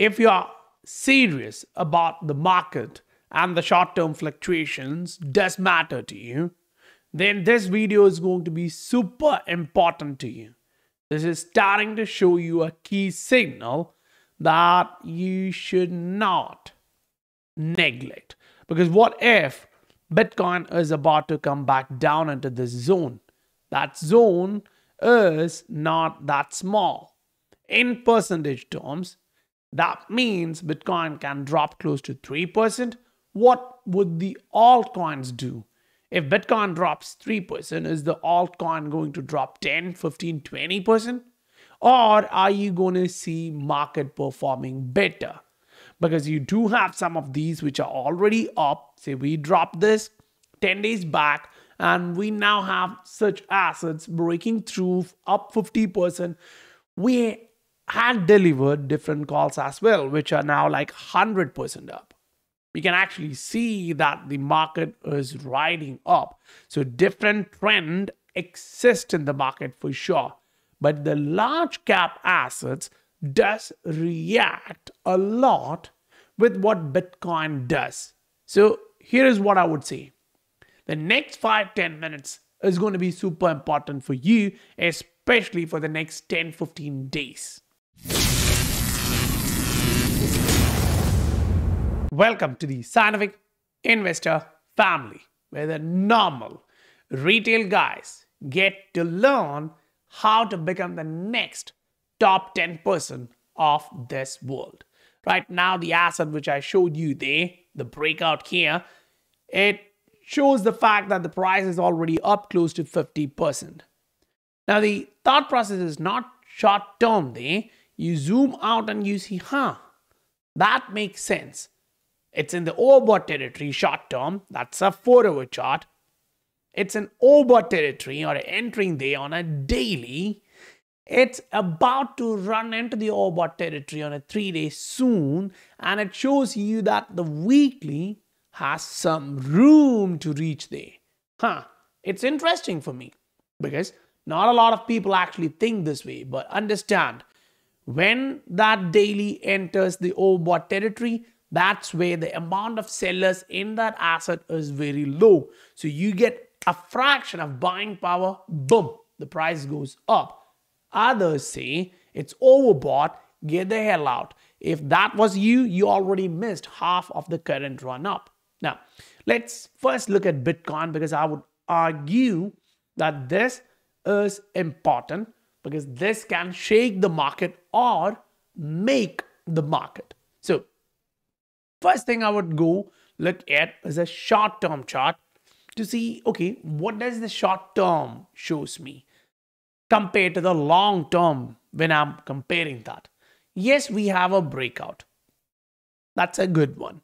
If you are serious about the market and the short-term fluctuations does matter to you, then this video is going to be super important to you. This is starting to show you a key signal that you should not neglect. Because what if Bitcoin is about to come back down into this zone? That zone is not that small. In percentage terms, that means Bitcoin can drop close to 3%. What would the altcoins do? If Bitcoin drops 3%, is the altcoin going to drop 10, 15, 20%? Or are you going to see market performing better? Because you do have some of these which are already up. Say we dropped this 10 days back and we now have such assets breaking through up 50%. We had delivered different calls as well, which are now like 100% up. We can actually see that the market is riding up. So different trend exists in the market for sure. But the large cap assets does react a lot with what Bitcoin does. So here is what I would say. The next 5-10 minutes is going to be super important for you, especially for the next 10-15 days. Welcome to the Scientific Investor family, where the normal retail guys get to learn how to become the next top 10% of this world. Right now, the asset which I showed you there, the breakout here, it shows the fact that the price is already up close to 50%. Now, the thought process is not short term there. You zoom out and you see, that makes sense. It's in the overbought territory short term. That's a 4-hour chart. It's an overbought territory or entering there on a daily. It's about to run into the overbought territory on a 3-day soon. And it shows you that the weekly has some room to reach there. It's interesting for me because not a lot of people actually think this way. But understand, when that daily enters the overbought territory, that's where the amount of sellers in that asset is very low. So you get a fraction of buying power, boom, the price goes up. Others say it's overbought, get the hell out. If that was you, you already missed half of the current run up. Now, let's first look at Bitcoin, because I would argue that this is important because this can shake the market or make the market. So, first thing I would go look at is a short-term chart to see, okay, what does the short-term shows me compared to the long-term when I'm comparing that. Yes, we have a breakout. That's a good one.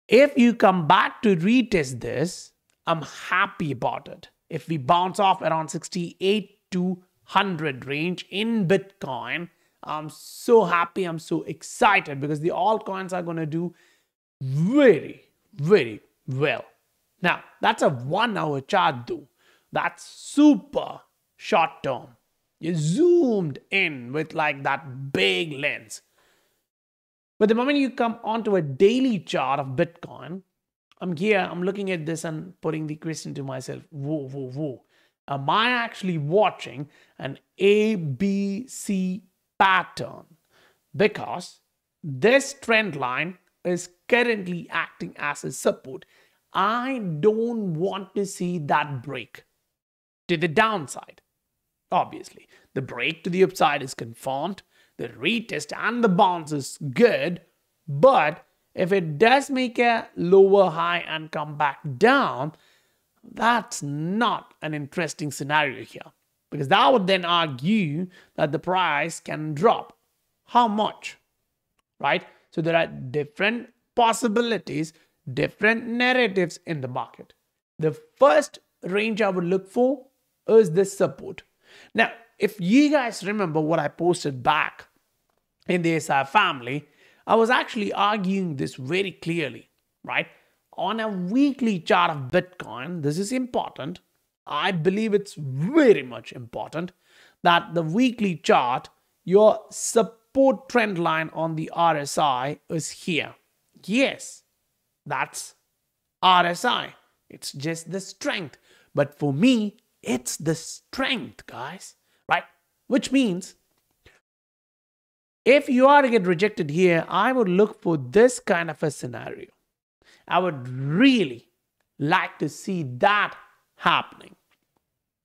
If you come back to retest this, I'm happy about it. If we bounce off around 68 to 100 range in Bitcoin, I'm so happy, I'm so excited because the altcoins are going to do very, very well. Now, that's a 1-hour chart though. That's super short term. You zoomed in with like that big lens. But the moment you come onto a daily chart of Bitcoin, I'm here, I'm looking at this and putting the question to myself, whoa. Am I actually watching an ABC pattern? Because this trend line is currently acting as a support. I don't want to see that break to the downside. Obviously, the break to the upside is confirmed. The retest and the bounce is good. But if it does make a lower high and come back down, that's not an interesting scenario here. Because that would then argue that the price can drop. How much? Right? So there are different possibilities, different narratives in the market. The first range I would look for is this support. Now, if you guys remember what I posted back in the SI family, I was actually arguing this very clearly, right? On a weekly chart of Bitcoin, this is important. I believe it's very much important that the weekly chart, you're supposed support trend line on the RSI is here. Yes, that's RSI. It's just the strength. But for me, it's the strength, guys, right? Which means if you are to get rejected here, I would look for this kind of a scenario. I would really like to see that happening.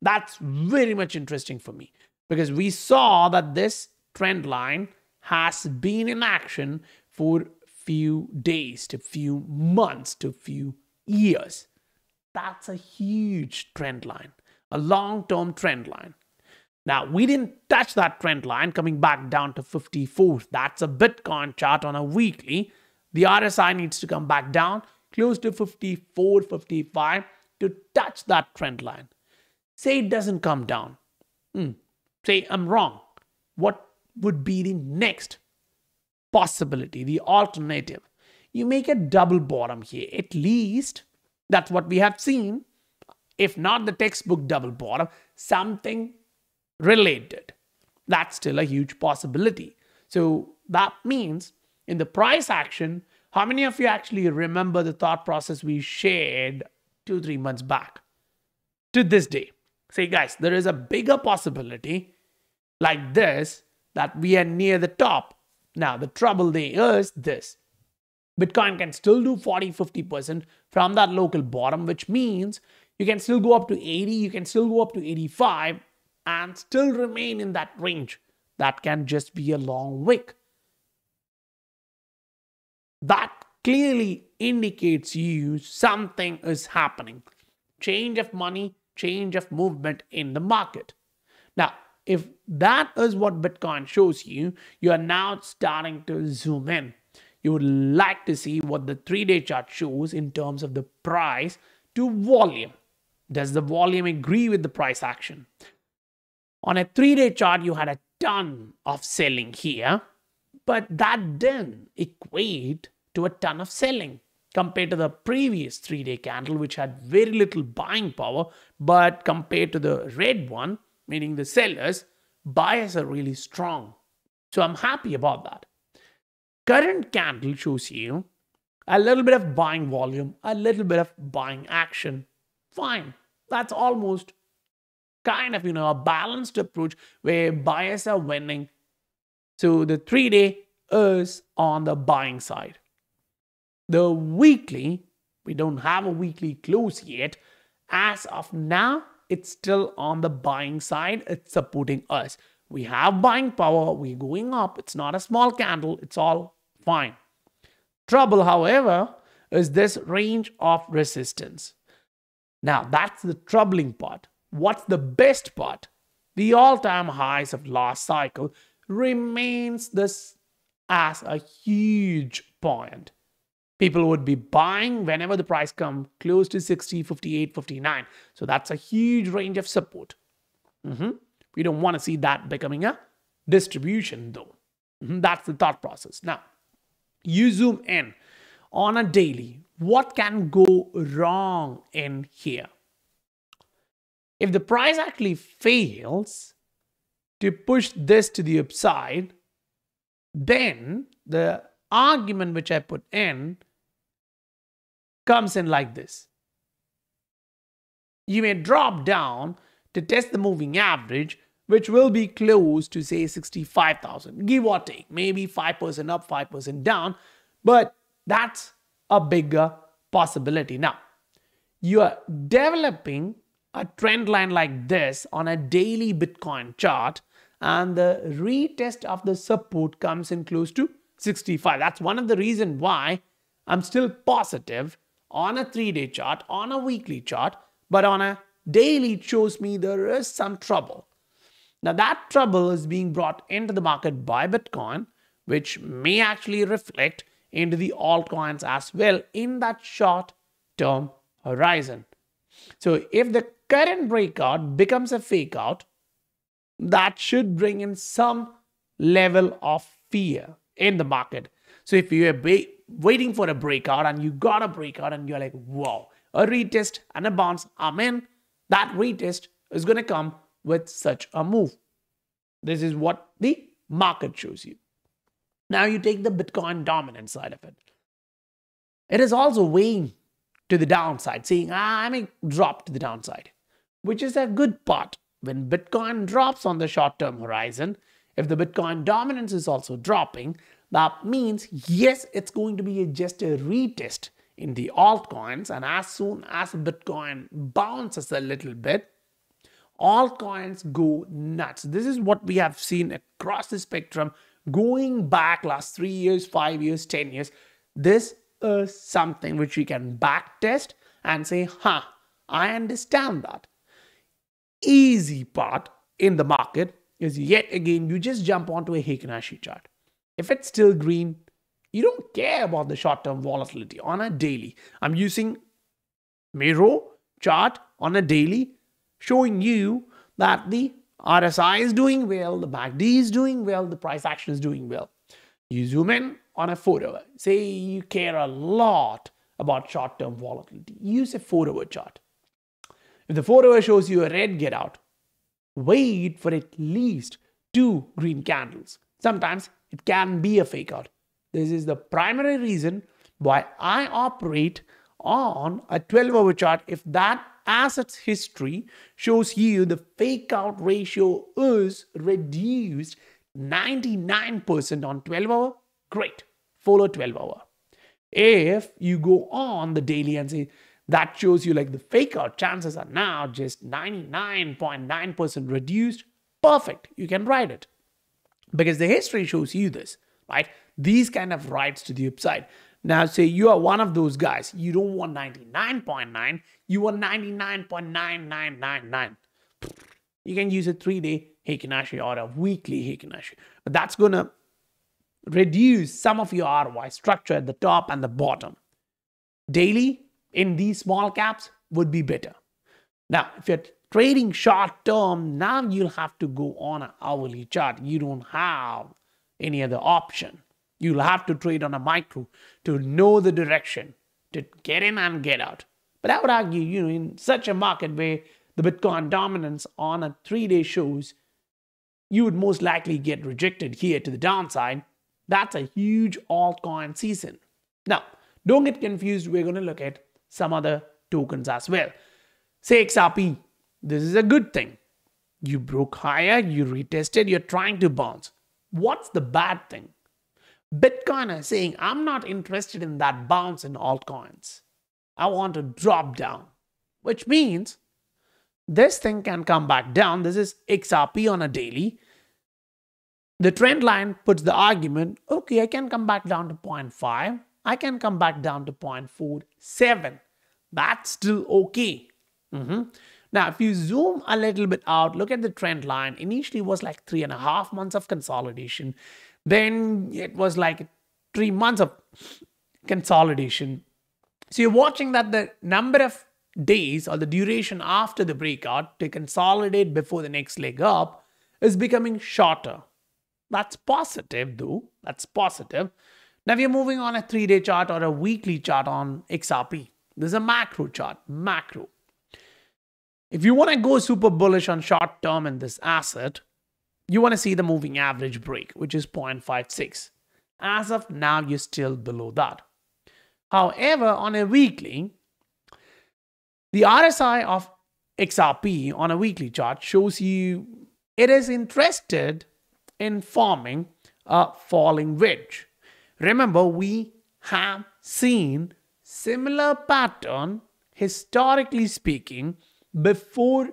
That's very much interesting for me because we saw that this trend line has been in action for few days to few months to few years. That's a huge trend line, a long-term trend line. Now, we didn't touch that trend line coming back down to 54. That's a Bitcoin chart on a weekly. The RSI needs to come back down close to 54, 55 to touch that trend line. Say it doesn't come down. Say I'm wrong. What would be the next possibility, the alternative? You make a double bottom here. At least that's what we have seen. If not the textbook double bottom, something related. That's still a huge possibility. So that means in the price action, how many of you actually remember the thought process we shared 2-3 months back to this day? Say, guys, there is a bigger possibility like this that we are near the top. Now, the trouble there is this. Bitcoin can still do 40-50% from that local bottom, which means you can still go up to 80, you can still go up to 85 and still remain in that range. That can just be a long wick. That clearly indicates you something is happening. Change of money, change of movement in the market. Now, if that is what Bitcoin shows you, you are now starting to zoom in. You would like to see what the 3-day chart shows in terms of the price to volume. Does the volume agree with the price action? On a 3-day chart, you had a ton of selling here, but that didn't equate to a ton of selling compared to the previous 3-day candle, which had very little buying power, but compared to the red one, meaning the sellers, buyers are really strong. So I'm happy about that. Current candle shows you a little bit of buying volume, a little bit of buying action. Fine. That's almost kind of, a balanced approach where buyers are winning. So the 3-day is on the buying side. The weekly, we don't have a weekly close yet. As of now, it's still on the buying side. It's supporting us. We have buying power. We're going up. It's not a small candle. It's all fine. Trouble, however, is this range of resistance. Now, that's the troubling part. What's the best part? The all-time highs of last cycle remains this as a huge point. People would be buying whenever the price comes close to 60, 58, 59. So that's a huge range of support. We don't want to see that becoming a distribution though. That's the thought process. Now, you zoom in on a daily. What can go wrong in here? If the price actually fails to push this to the upside, then the argument which I put in comes in like this. You may drop down to test the moving average, which will be close to say 65,000, give or take, maybe 5% up, 5% down, but that's a bigger possibility. Now, you are developing a trend line like this on a daily Bitcoin chart, and the retest of the support comes in close to 65. That's one of the reasons why I'm still positive on a 3-day chart, on a weekly chart, but on a daily it shows me there is some trouble. Now that trouble is being brought into the market by Bitcoin, which may actually reflect into the altcoins as well in that short-term horizon. So if the current breakout becomes a fake out, that should bring in some level of fear in the market. So if you're waiting for a breakout and you got a breakout and you're like, wow, a retest and a bounce, I'm in, that retest is going to come with such a move. This is what the market shows you. Now you take the Bitcoin dominant side of it. It is also weighing to the downside, saying, I may drop to the downside, which is a good part. When Bitcoin drops on the short-term horizon, if the Bitcoin dominance is also dropping, that means, yes, it's going to be just a retest in the altcoins. And as soon as Bitcoin bounces a little bit, altcoins go nuts. This is what we have seen across the spectrum going back last 3 years, 5 years, 10 years. This is something which we can back test and say, I understand that. Easy part in the market is yet again, you just jump onto a Heikin-Ashi chart. If it's still green, you don't care about the short-term volatility on a daily. I'm using Miro chart on a daily, showing you that the RSI is doing well, the MACD is doing well, the price action is doing well. You zoom in on a 4-hour. Say you care a lot about short-term volatility. Use a 4-hour chart. If the 4-hour shows you a red, get out. Wait for at least 2 green candles. Sometimes it can be a fake out. This is the primary reason why I operate on a 12-hour chart. If that asset's history shows you the fake out ratio is reduced 99% on 12-hour, great, follow 12-hour. If you go on the daily and say that shows you like the fake out chances are now just 99.9% reduced, perfect, you can ride it. Because the history shows you this, right? These kind of rides to the upside. Now say you are one of those guys, you don't want 99.9, you want 99.9999. You can use a 3-day Heikin-Ashi or a weekly Heikin-Ashi. But that's going to reduce some of your ROI structure at the top and the bottom. Daily in these small caps would be better. Now, if you're trading short term, now you'll have to go on an hourly chart. You don't have any other option. You'll have to trade on a micro to know the direction, to get in and get out. But I would argue, in such a market where the Bitcoin dominance on a 3-day shows, you would most likely get rejected here to the downside. That's a huge altcoin season. Now, don't get confused. We're going to look at some other tokens as well. Say XRP. This is a good thing. You broke higher, you retested, you're trying to bounce. What's the bad thing? Bitcoin is saying, I'm not interested in that bounce in altcoins. I want to drop down, which means this thing can come back down. This is XRP on a daily. The trend line puts the argument, okay, I can come back down to 0.5. I can come back down to 0.47. That's still okay. Now, if you zoom a little bit out, look at the trend line. Initially, it was like 3.5 months of consolidation. Then it was like 3 months of consolidation. So you're watching that the number of days or the duration after the breakout to consolidate before the next leg up is becoming shorter. That's positive though. That's positive. Now we are moving on a 3-day chart or a weekly chart on XRP. This is a macro chart, macro. If you want to go super bullish on short term in this asset, you want to see the moving average break, which is 0.56. As of now, you're still below that. However, on a weekly, the RSI of XRP on a weekly chart shows you it is interested in forming a falling wedge. Remember, we have seen similar pattern, historically speaking, before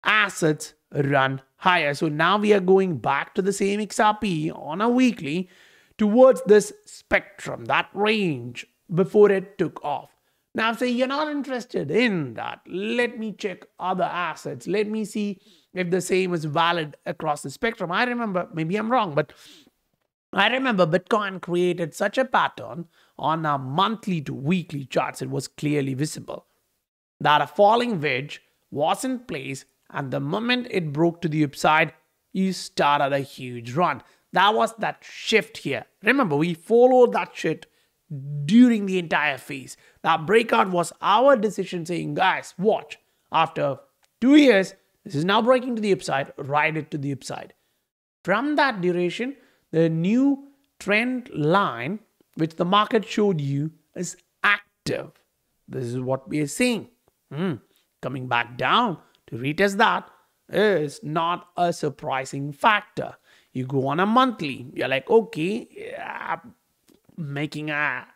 assets run higher. So now we are going back to the same XRP on a weekly towards this spectrum, that range before it took off. Now say you're not interested in that. Let me check other assets. Let me see if the same is valid across the spectrum. I remember, maybe I'm wrong, but I remember Bitcoin created such a pattern on a monthly to weekly charts. It was clearly visible that a falling wedge was in place, and the moment it broke to the upside, you started a huge run. That was that shift here. Remember, we followed that shit during the entire phase. That breakout was our decision saying, guys, watch. After 2 years, this is now breaking to the upside, ride it to the upside. From that duration, the new trend line which the market showed you is active. This is what we are seeing. Coming back down to retest that is not a surprising factor. You go on a monthly, you're like, okay, making a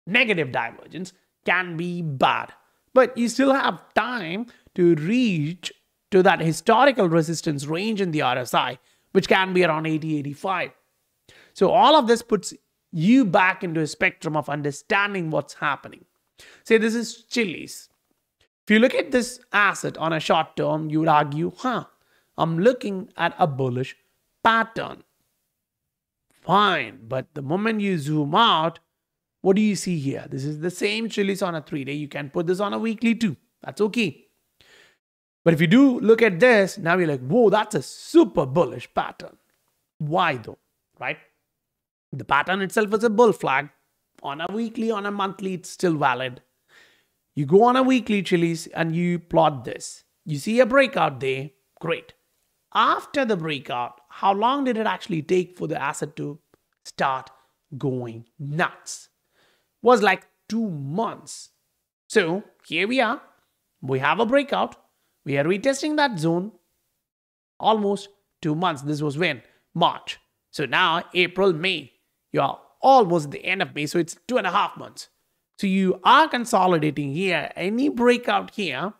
negative divergence can be bad, but you still have time to reach to that historical resistance range in the RSI, which can be around 80-85. So all of this puts you back into a spectrum of understanding what's happening. Say this is Chili's. If you look at this asset on a short term, you would argue, I'm looking at a bullish pattern. Fine, but the moment you zoom out, what do you see here? This is the same Chili's on a 3-day. You can put this on a weekly too. That's okay. But if you do look at this, now you're like, whoa, that's a super bullish pattern. Why though, right? The pattern itself is a bull flag. On a weekly, on a monthly, it's still valid. You go on a weekly Chili's and you plot this. You see a breakout there, great. After the breakout, how long did it actually take for the asset to start going nuts? Was like 2 months. So here we are. We have a breakout. We are retesting that zone. Almost 2 months. This was when? March. So now April, May. You are almost at the end of May. So it's 2.5 months. So you are consolidating here. Any breakout here,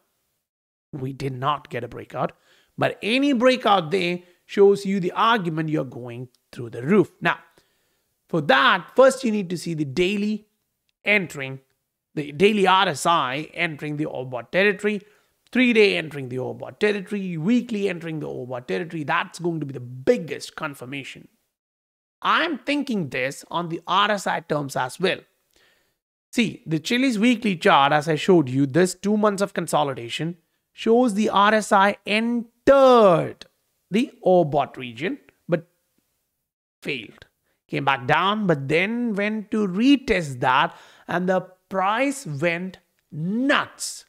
we did not get a breakout. But any breakout there shows you the argument you're going through the roof. Now, for that, first you need to see the daily entering, the daily RSI entering the overbought territory, 3-day entering the overbought territory, weekly entering the overbought territory. That's going to be the biggest confirmation. I'm thinking this on the RSI terms as well. See, the Chili's weekly chart, as I showed you, this 2 months of consolidation shows the RSI entered the overbought region, but failed. Came back down, but then went to retest that, and the price went nuts.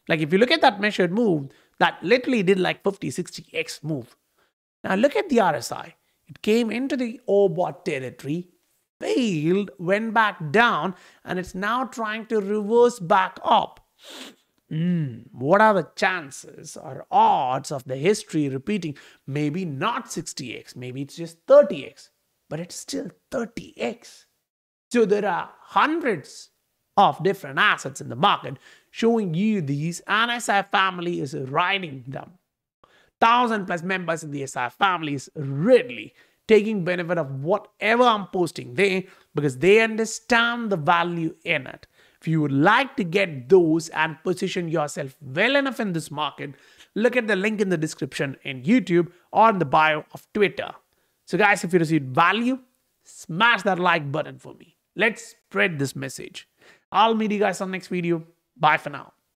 Like if you look at that measured move, that literally did like 50-60x move. Now look at the RSI. It came into the overbought territory, failed, went back down, and it's now trying to reverse back up. What are the chances or odds of the history repeating? Maybe not 60x, maybe it's just 30x, but it's still 30x. So there are hundreds of different assets in the market showing you these, and SI family is riding them. 1,000+ members in the SI family is really taking benefit of whatever I'm posting there because they understand the value in it. If you would like to get those and position yourself well enough in this market, look at the link in the description in YouTube or in the bio of Twitter. So guys, if you received value, smash that like button for me. Let's spread this message. I'll meet you guys on the next video. Bye for now.